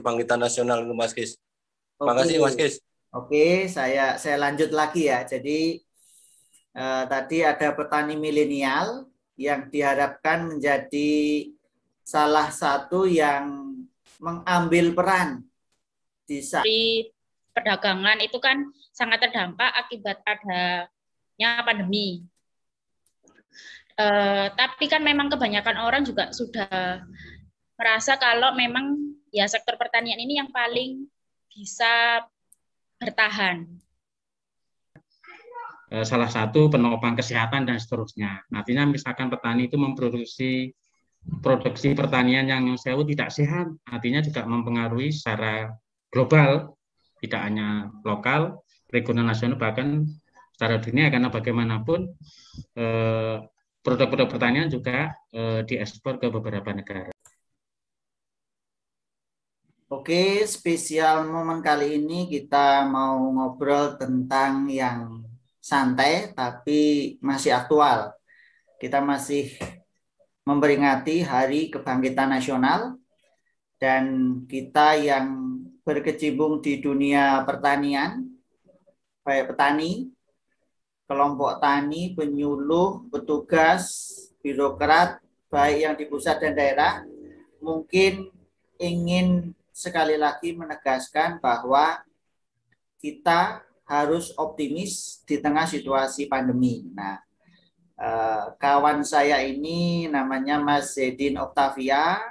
kebangkitan nasional itu Mas Kis. Terima Oke, kasih Mas Kis. oke, saya lanjut lagi ya. Jadi tadi ada petani milenial yang diharapkan menjadi salah satu yang mengambil peran di perdagangan itu kan sangat terdampak akibat adanya pandemi. Tapi kan memang kebanyakan orang juga sudah merasa kalau memang ya sektor pertanian ini yang paling bisa bertahan. Salah satu penopang kesehatan dan seterusnya. Artinya misalkan petani itu memproduksi produksi pertanian yang sewu tidak sehat, artinya juga mempengaruhi secara global, tidak hanya lokal, regional, nasional, bahkan secara dunia, karena bagaimanapun produk-produk pertanian juga diekspor ke beberapa negara. Oke, spesial momen kali ini kita mau ngobrol tentang yang santai tapi masih aktual. Kita masih memperingati Hari Kebangkitan Nasional dan kita yang berkecimpung di dunia pertanian, baik petani, kelompok tani, penyuluh, petugas, birokrat, baik yang di pusat dan daerah, mungkin ingin sekali lagi menegaskan bahwa kita harus optimis di tengah situasi pandemi. Nah, kawan saya ini namanya Mas Zedin Octavia,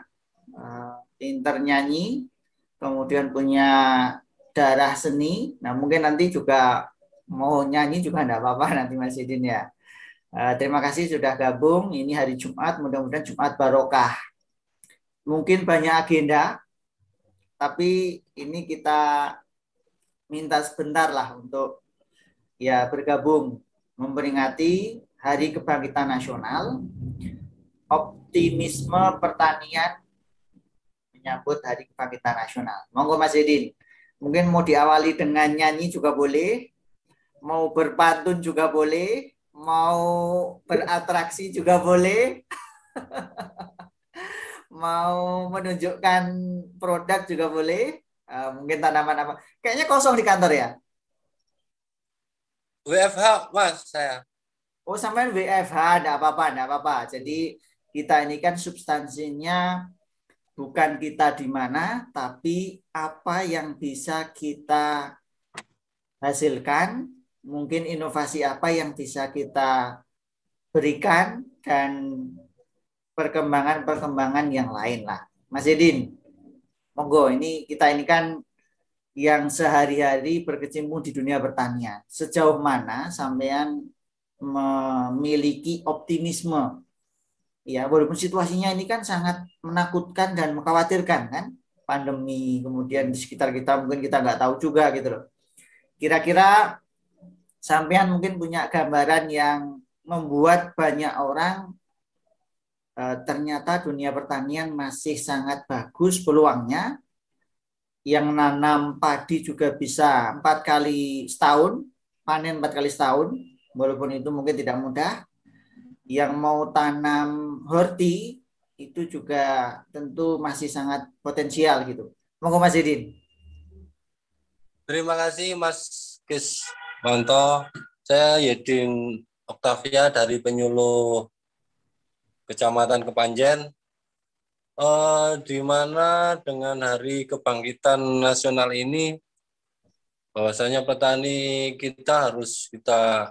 pinter nyanyi, kemudian punya darah seni. Nah, mungkin nanti juga mau nyanyi juga enggak apa-apa nanti Mas Zedin ya. Terima kasih sudah gabung. Ini hari Jumat, mudah-mudahan Jumat barokah. Mungkin banyak agenda, tapi ini kita minta sebentar lah untuk ya bergabung memperingati Hari Kebangkitan Nasional, optimisme pertanian menyambut Hari Kebangkitan Nasional. Monggo Mas Edin, mungkin mau diawali dengan nyanyi juga boleh, mau berpantun juga boleh, mau beratraksi juga boleh, mau menunjukkan produk juga boleh, mungkin tanaman apa. Kayaknya kosong di kantor ya? WFH Mas saya. Oh sampai WFH, enggak apa-apa. Jadi kita ini kan substansinya bukan kita di mana, tapi apa yang bisa kita hasilkan, mungkin inovasi apa yang bisa kita berikan, dan perkembangan-perkembangan yang lain lah. Mas Edin, monggo, kita ini kan yang sehari-hari berkecimpung di dunia pertanian. Sejauh mana sampean memiliki optimisme? Ya, walaupun situasinya ini kan sangat menakutkan dan mengkhawatirkan kan, pandemi, kemudian di sekitar kita mungkin kita nggak tahu juga gitu loh. Kira-kira sampean mungkin punya gambaran yang membuat banyak orang ternyata dunia pertanian masih sangat bagus peluangnya. Yang nanam padi juga bisa 4 kali setahun, panen 4 kali setahun, walaupun itu mungkin tidak mudah. Yang mau tanam horti itu juga tentu masih sangat potensial gitu. Monggo Mas Edin. Terima kasih Mas Kis Manto. Saya Yedin Octavia dari Penyuluh Kecamatan Kepanjen. Di mana dengan Hari Kebangkitan Nasional ini bahwasanya petani kita harus kita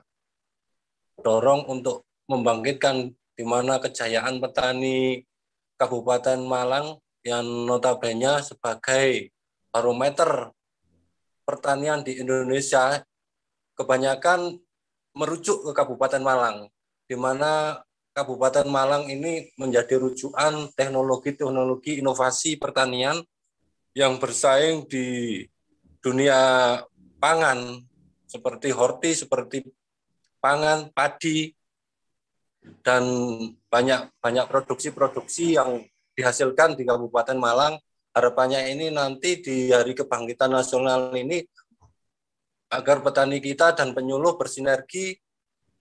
dorong untuk membangkitkan di mana kejayaan petani Kabupaten Malang yang notabene sebagai barometer pertanian di Indonesia kebanyakan merujuk ke Kabupaten Malang, di mana Kabupaten Malang ini menjadi rujukan teknologi inovasi pertanian yang bersaing di dunia pangan seperti horti, seperti pangan, padi, dan banyak produksi-produksi yang dihasilkan di Kabupaten Malang. Harapannya ini nanti di Hari Kebangkitan Nasional ini agar petani kita dan penyuluh bersinergi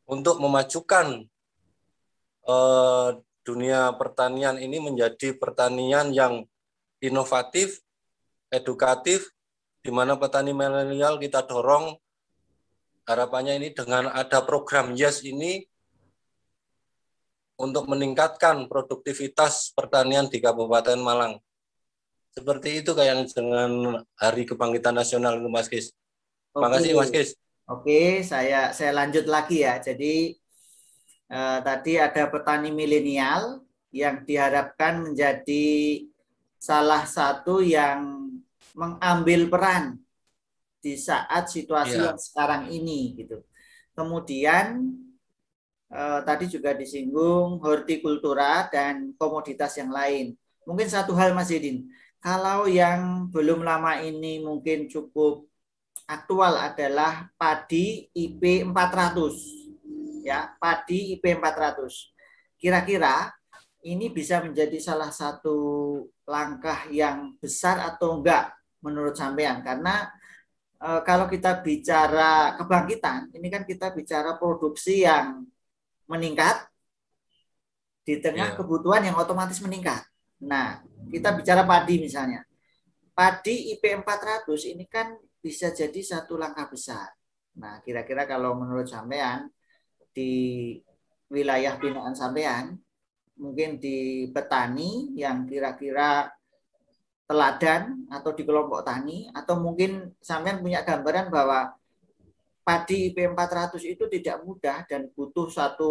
untuk memajukan dunia pertanian ini menjadi pertanian yang inovatif edukatif, di mana petani milenial kita dorong, harapannya ini dengan ada program YES ini untuk meningkatkan produktivitas pertanian di Kabupaten Malang. Seperti itu kayak dengan Hari Kebangkitan Nasional itu, Mas Kis. Terima kasih, Mas Kis. Oke, saya lanjut lagi ya. Jadi tadi ada petani milenial yang diharapkan menjadi salah satu yang mengambil peran di saat situasi yang sekarang ini gitu. Kemudian tadi juga disinggung hortikultura dan komoditas yang lain. Mungkin satu hal Mas Yedin, kalau yang belum lama ini mungkin cukup aktual adalah padi IP 400. Ya, padi IP 400. Kira-kira ini bisa menjadi salah satu langkah yang besar atau enggak menurut sampean? Karena kalau kita bicara kebangkitan, ini kan kita bicara produksi yang meningkat di tengah kebutuhan yang otomatis meningkat. Nah, kita bicara padi misalnya. Padi IP 400 ini kan bisa jadi satu langkah besar. Nah, kira-kira kalau menurut sampean di wilayah binaan sampean, mungkin di petani yang kira-kira teladan atau di kelompok tani, atau mungkin sampean punya gambaran bahwa padi IP 400 itu tidak mudah dan butuh satu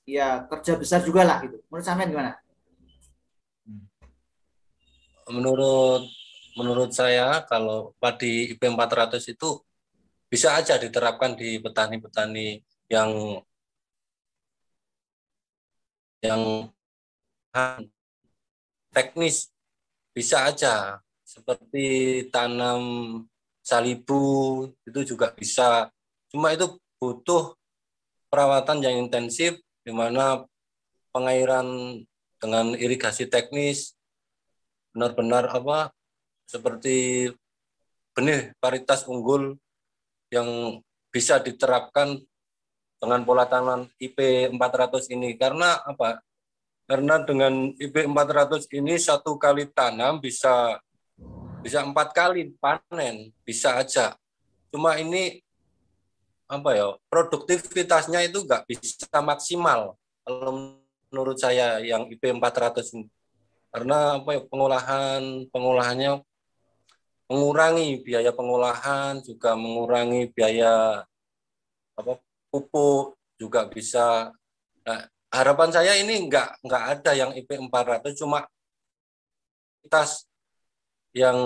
ya kerja besar juga lah gitu. Menurut sampean gimana? Menurut saya kalau padi IP 400 itu bisa aja diterapkan di petani-petani yang teknis, bisa aja seperti tanam salibu itu juga bisa. Cuma itu butuh perawatan yang intensif di mana pengairan dengan irigasi teknis benar-benar seperti benih varietas unggul yang bisa diterapkan dengan pola tanam IP 400 ini. Karena karena dengan IP 400 ini satu kali tanam bisa 4 kali panen, bisa aja. Cuma ini produktivitasnya itu nggak bisa maksimal kalau menurut saya yang IP 400 ini. Karena pengolahannya mengurangi biaya pengolahan, juga mengurangi biaya pupuk juga bisa. Nah, harapan saya ini nggak ada yang IP 400, cuma kualitas yang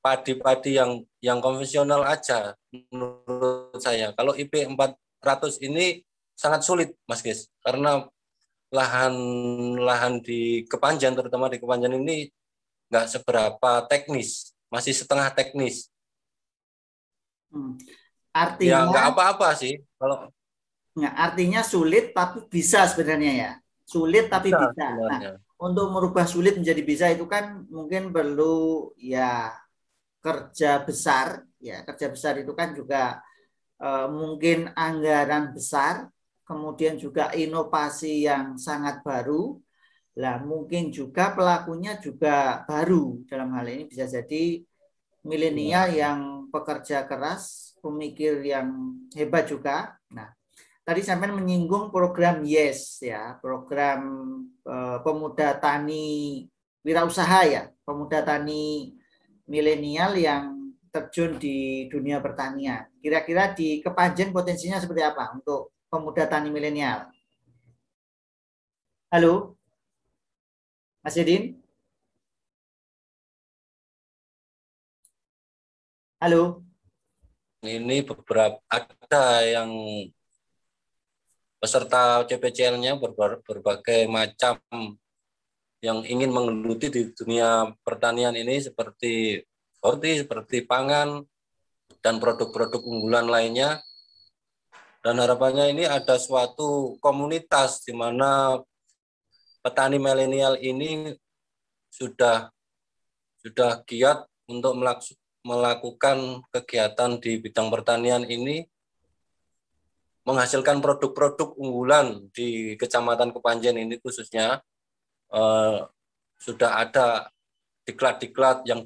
padi-padi yang konvensional aja menurut saya. Kalau IP 400 ini sangat sulit, Mas Gis, karena lahan di Kepanjen, terutama di Kepanjen ini nggak seberapa teknis, masih setengah teknis. Artinya ya nggak apa-apa sih kalau. Artinya sulit tapi bisa sebenarnya ya. Sulit tapi bisa. Nah, untuk merubah sulit menjadi bisa itu kan mungkin perlu ya kerja besar. Ya, kerja besar itu kan juga mungkin anggaran besar, kemudian juga inovasi yang sangat baru. Lah, mungkin juga pelakunya juga baru. Dalam hal ini bisa jadi milenial yang pekerja keras, pemikir yang hebat juga. Nah, tadi sampai menyinggung program YES ya, program pemuda tani wirausaha ya, pemuda tani milenial yang terjun di dunia pertanian. Kira-kira di Kepanjen potensinya seperti apa untuk pemuda tani milenial? Halo, Mas Yedin? Halo. Ini beberapa ada yang peserta CPCL-nya berbagai macam yang ingin menggeluti di dunia pertanian ini seperti pangan dan produk-produk unggulan lainnya. Dan harapannya ini ada suatu komunitas di mana petani milenial ini sudah giat untuk melakukan kegiatan di bidang pertanian ini, menghasilkan produk-produk unggulan di Kecamatan Kepanjen ini khususnya. Sudah ada diklat-diklat yang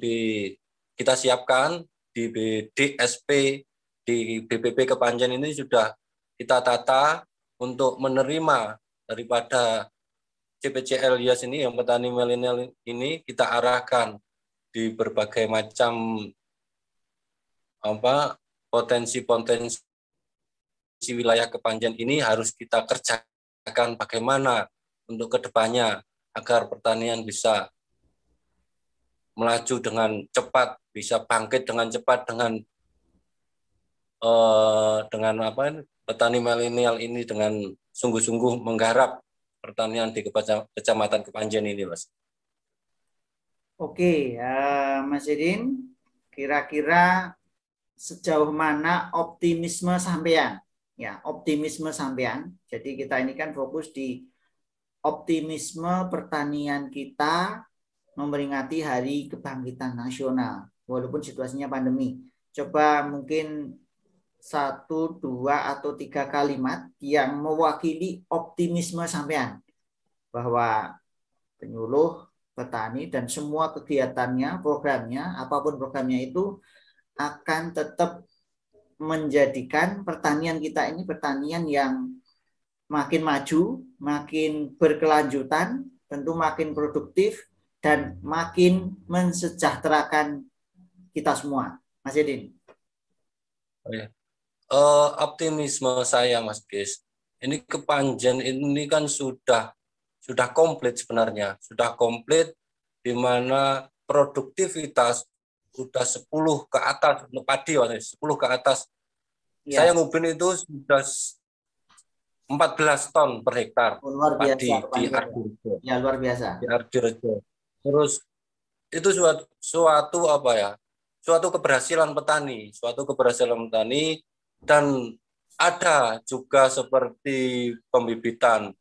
kita siapkan di DSP, di BPP Kepanjen ini sudah kita tata untuk menerima daripada CPCL Yas ini, yang petani milenial ini kita arahkan di berbagai macam potensi-potensi wilayah Kepanjen ini harus kita kerjakan bagaimana untuk kedepannya agar pertanian bisa melaju dengan cepat, bisa bangkit dengan cepat dengan petani milenial ini dengan sungguh-sungguh menggarap pertanian di Kecamatan Kepanjen ini, Mas. Oke, Mas Edin, kira-kira sejauh mana optimisme sampean? Ya, optimisme sampean. Jadi kita ini kan fokus di optimisme pertanian kita memperingati Hari Kebangkitan Nasional, walaupun situasinya pandemi. Coba mungkin 1, 2, atau 3 kalimat yang mewakili optimisme sampean bahwa penyuluh, petani, dan semua kegiatannya, programnya, apapun programnya itu akan tetap menjadikan pertanian kita ini pertanian yang makin maju, makin berkelanjutan, tentu makin produktif, dan makin mensejahterakan kita semua. Mas Edin. Optimisme saya, Mas Gis, ini Kepanjen ini kan sudah komplit sebenarnya, sudah komplit di mana produktivitas sudah 10 ke atas untuk padi, 10 ke atas. Ya. Saya ngubin itu sudah 14 ton per hektar luar biasa, padi di Ardirejo. Ya, luar biasa. Di Ardirejo. Terus itu suatu keberhasilan petani, dan ada juga seperti pembibitan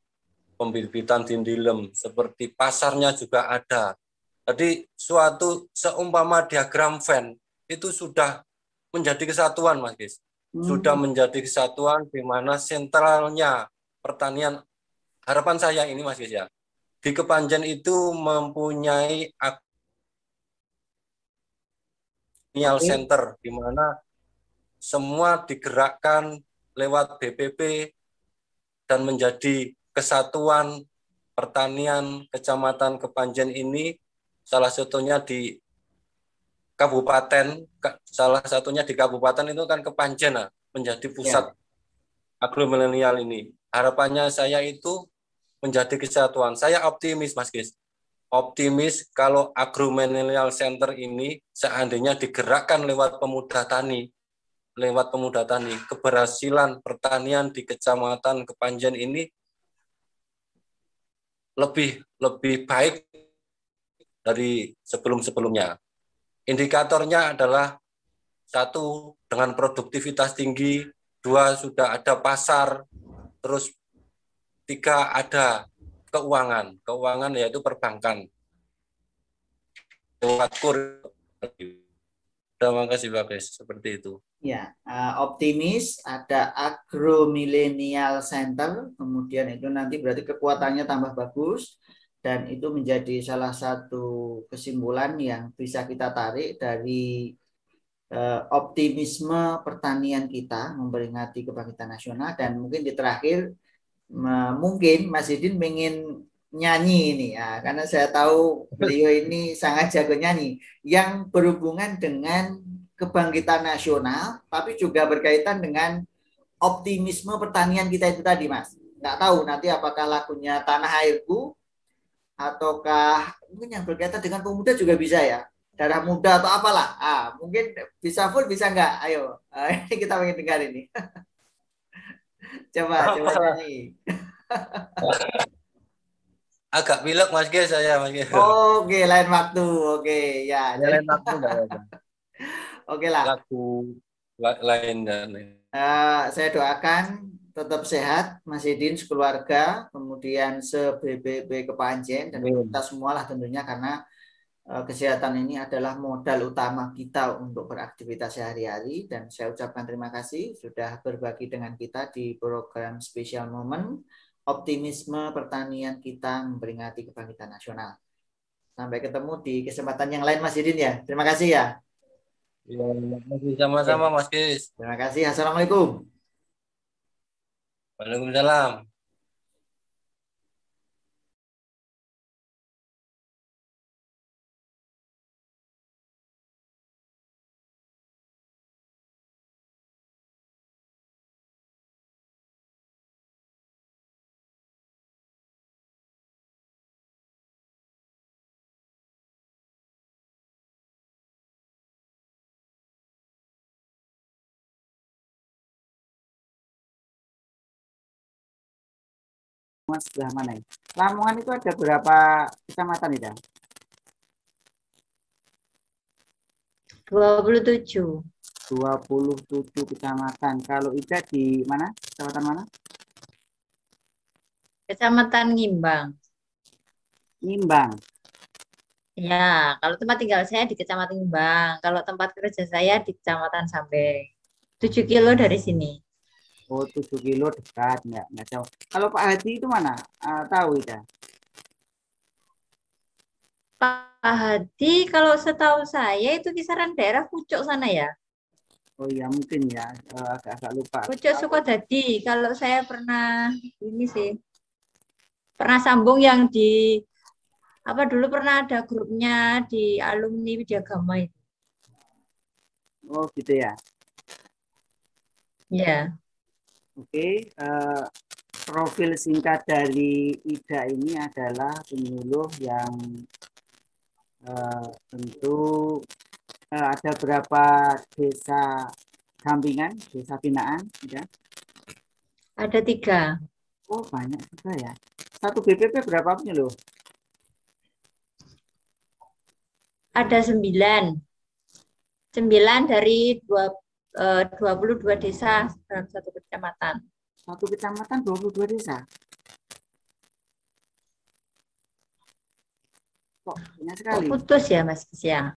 dindilem, seperti pasarnya juga ada. Jadi suatu seumpama diagram Venn itu sudah menjadi kesatuan, Mas Gis. Sudah menjadi kesatuan di mana sentralnya pertanian. Harapan saya ini, Mas Gis, ya, di Kepanjen itu mempunyai center di mana semua digerakkan lewat BPP dan menjadi kesatuan pertanian Kecamatan Kepanjen ini. Salah satunya di kabupaten itu kan Kepanjen menjadi pusat agromilenial ini. Harapannya saya itu menjadi kesatuan. Saya optimis, Mas Gis. Optimis kalau agromilenial center ini seandainya digerakkan lewat pemuda tani, keberhasilan pertanian di Kecamatan Kepanjen ini lebih baik dari sebelum-sebelumnya. Indikatornya adalah 1, dengan produktivitas tinggi, 2, sudah ada pasar, terus 3, ada keuangan yaitu perbankan. Terima kasih, Pak Bes, seperti itu. Ya, optimis, ada agromilenial center, kemudian itu nanti berarti kekuatannya tambah bagus, dan itu menjadi salah satu kesimpulan yang bisa kita tarik dari optimisme pertanian kita memperingati kebangkitan nasional. Dan mungkin di terakhir, mungkin Mas Idin ingin nyanyi ini ya, karena saya tahu beliau ini sangat jago nyanyi, yang berhubungan dengan kebangkitan nasional, tapi juga berkaitan dengan optimisme pertanian kita itu tadi, Mas. Nggak tahu nanti apakah lagunya Tanah Airku, ataukah mungkin yang berkaitan dengan pemuda juga bisa ya, darah muda atau apalah. Mungkin bisa full, bisa nggak? Ayo, ini kita ingin dengar ini. coba nyanyi. Agak pilek, Mas Gis, saya, Mas Gis. Oke, lain waktu. Oke, ya. Lain waktu. Oke lah. Lagu lain dan saya doakan tetap sehat Mas Edin, sekeluarga, kemudian se-BPP Kepanjen, dan kita semua lah tentunya, karena kesehatan ini adalah modal utama kita untuk beraktivitas sehari-hari. Dan saya ucapkan terima kasih sudah berbagi dengan kita di program Special Moment Optimisme Pertanian kita memperingati kebangkitan nasional. Sampai ketemu di kesempatan yang lain Mas Yudin ya. Terima kasih ya. Ya, masih sama-sama Oke. Mas Kis. Terima kasih. Assalamualaikum. Waalaikumsalam. Mas sebelah mana ya? Lamongan itu ada berapa kecamatan itu? 27. 27 kecamatan. Kalau Ida di mana? Kecamatan mana? Kecamatan Ngimbang. Nimbang. Ya, kalau tempat tinggal saya di Kecamatan Ngimbang. Kalau tempat kerja saya di Kecamatan Sambeng. 7 kilo dari sini. Oh, 7 kilo dekat, enggak jauh. Kalau Pak Hadi itu mana? Tahu Ida? Pak Hadi, kalau setahu saya itu kisaran daerah Pucuk sana ya. Oh iya, mungkin ya. Agak-agak lupa. Pucuk Sukodadi. Kalau saya pernah ini sih, pernah sambung yang di apa dulu pernah ada grupnya di alumni Widyagama itu. Oh, gitu ya. Ya, Oke, profil singkat dari Ida ini adalah penyuluh yang tentu ada berapa desa sampingan, desa binaan, ya? ada 3. Oh, banyak juga ya. Satu BPP berapa penyuluh? Ada 9. 9 dari 22 desa dalam satu kecamatan. Satu kecamatan 22 desa. Kok banyak sekali? Putus ya Mas Kis ya.